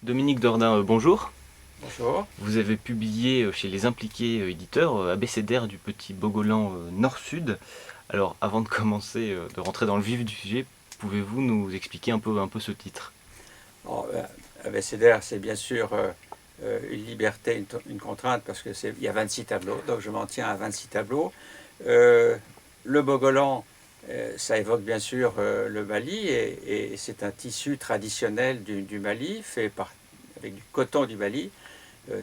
Dominique Dordain, bonjour. Bonjour. Vous avez publié chez Les Impliqués éditeurs Abécédaire du petit Bogolan Nord-Sud. Alors avant de commencer, de rentrer dans le vif du sujet, pouvez-vous nous expliquer un peu ce titre? Bon, abécédaire, c'est bien sûr une liberté, une contrainte, parce il y a 26 tableaux, donc je m'en tiens à 26 tableaux. Le Bogolan, ça évoque bien sûr le Mali, et c'est un tissu traditionnel du Mali, avec du coton du Mali,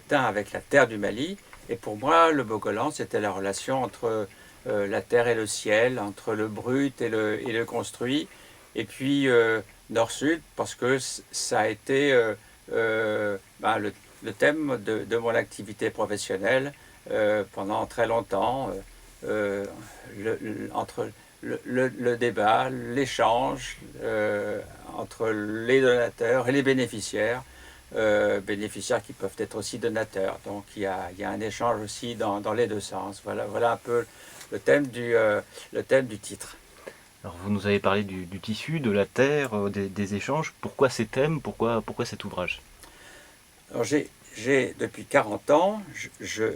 teint avec la terre du Mali. Et pour moi, le Bogolan, c'était la relation entre la terre et le ciel, entre le brut et le construit. Et puis nord-sud, parce que ça a été le thème de mon activité professionnelle pendant très longtemps, entre le débat, l'échange entre les donateurs et les bénéficiaires. Bénéficiaires qui peuvent être aussi donateurs. Donc il y a un échange aussi dans les deux sens. Voilà un peu le thème du titre. Alors vous nous avez parlé du tissu, de la terre, des échanges. Pourquoi ces thèmes? Pourquoi cet ouvrage? Alors depuis 40 ans, je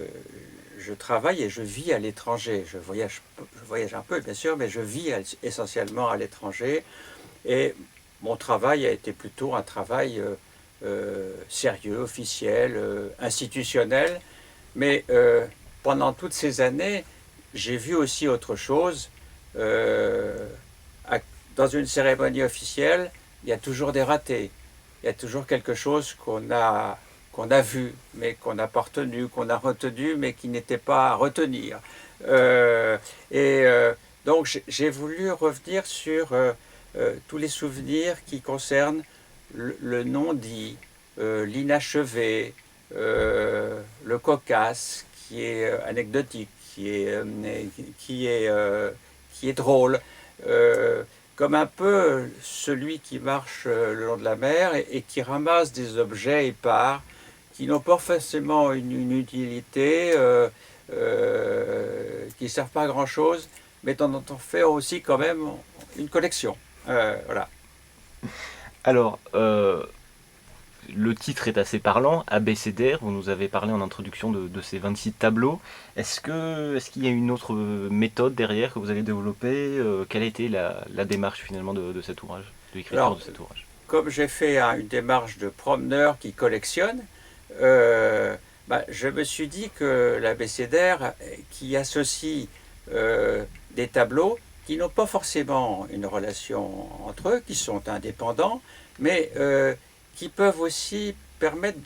travaille et je vis à l'étranger. Je voyage un peu bien sûr, mais je vis essentiellement à l'étranger. Et mon travail a été plutôt un travail sérieux, officiel, institutionnel. Mais pendant toutes ces années, j'ai vu aussi autre chose. Euh, dans une cérémonie officielle, il y a toujours des ratés. Il y a toujours quelque chose qu'on a vu, mais qu'on n'a pas retenu, qu'on a retenu, mais qui n'était pas à retenir. Euh, et donc j'ai voulu revenir sur tous les souvenirs qui concernent le non-dit, l'inachevé, le cocasse, qui est anecdotique, qui est, euh, qui est drôle, euh, comme un peu celui qui marche le long de la mer et qui ramasse des objets épars qui n'ont pas forcément une utilité, qui ne servent pas à grand-chose, mais dont on fait aussi quand même une collection. Voilà. Alors, le titre est assez parlant, Abécédaire, vous nous avez parlé en introduction de ces 26 tableaux. Est-ce qu'il y a une autre méthode derrière que vous avez développée? Quelle a été la démarche finalement de cet ouvrage, de l'écriture Alors, de cet ouvrage? comme j'ai fait une démarche de promeneur qui collectionne, je me suis dit que l'abécédaire qui associe des tableaux qui n'ont pas forcément une relation entre eux, qui sont indépendants, mais qui peuvent aussi permettre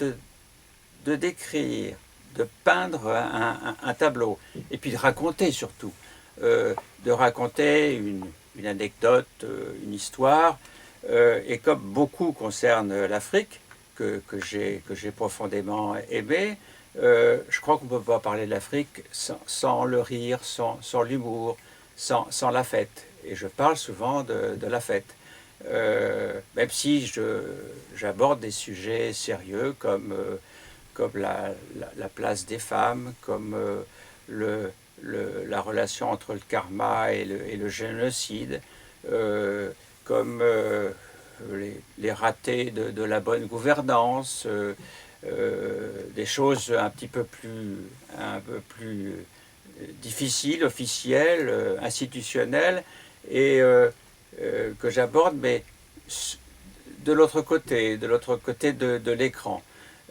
de décrire, de peindre un tableau, et puis de raconter surtout, de raconter une anecdote, une histoire, et comme beaucoup concernent l'Afrique, que j'ai profondément aimé, je crois qu'on ne peut pas parler de l'Afrique sans le rire, sans l'humour, sans la fête. Et je parle souvent de la fête. Même si j'aborde des sujets sérieux comme la place des femmes, comme la relation entre le karma et le génocide, comme les ratés de la bonne gouvernance, des choses un peu plus difficiles, officielles, institutionnelles, et que j'aborde, mais de l'autre côté de l'écran.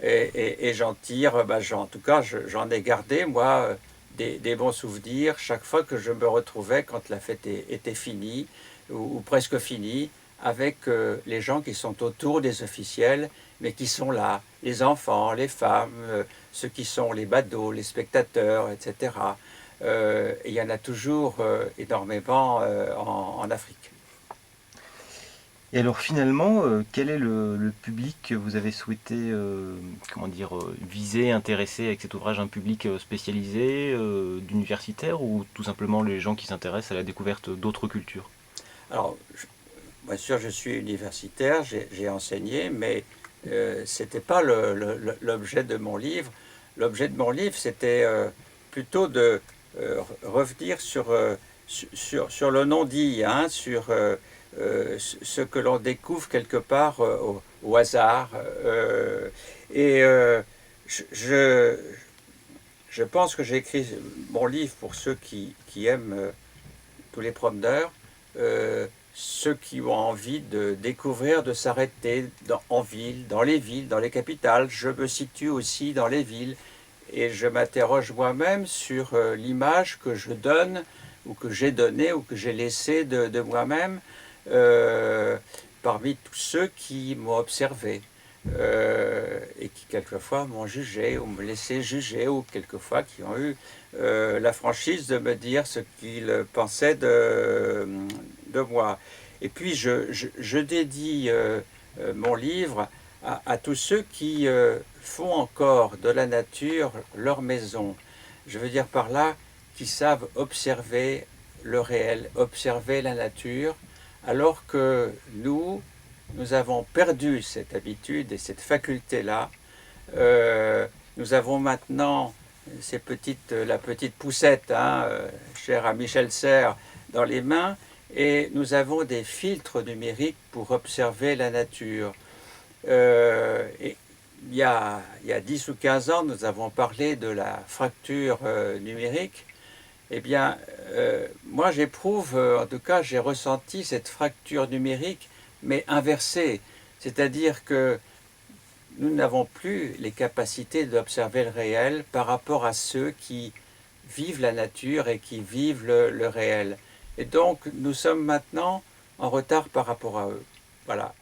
Et j'en tire, en tout cas, j'en ai gardé, moi, des bons souvenirs chaque fois que je me retrouvais quand la fête était finie, ou presque finie, avec les gens qui sont autour des officiels, mais qui sont là, les enfants, les femmes, ceux qui sont les badauds, les spectateurs, etc. Et il y en a toujours énormément en Afrique. Et alors finalement, quel est le public que vous avez souhaité comment dire, viser, intéresser avec cet ouvrage? Un public spécialisé, d'universitaires ou tout simplement les gens qui s'intéressent à la découverte d'autres cultures? Alors, bien sûr, je suis universitaire, j'ai enseigné, mais ce n'était pas l'objet de mon livre. L'objet de mon livre, c'était plutôt de revenir sur le non-dit, hein, sur ce que l'on découvre quelque part au hasard. Et je, je pense que j'ai écrit mon livre pour ceux qui aiment tous les promeneurs, ceux qui ont envie de découvrir, de s'arrêter en ville, dans les capitales. Je me situe aussi dans les villes et je m'interroge moi-même sur l'image que je donne ou que j'ai donnée ou que j'ai laissée de moi-même parmi tous ceux qui m'ont observé. Et qui quelquefois m'ont jugé ou me laissé juger ou quelquefois qui ont eu la franchise de me dire ce qu'ils pensaient de moi. Et puis je dédie mon livre à tous ceux qui font encore de la nature leur maison. Je veux dire par là qui savent observer le réel, observer la nature, alors que nous avons perdu cette habitude et cette faculté-là. Nous avons maintenant la petite poussette, hein, chère à Michel Serres, dans les mains, et nous avons des filtres numériques pour observer la nature. Et il y a 10 ou 15 ans, nous avons parlé de la fracture numérique. Eh bien, moi j'éprouve, en tout cas j'ai ressenti cette fracture numérique, mais inversée. C'est-à-dire que nous n'avons plus les capacités d'observer le réel par rapport à ceux qui vivent la nature et qui vivent le réel. Et donc nous sommes maintenant en retard par rapport à eux. Voilà.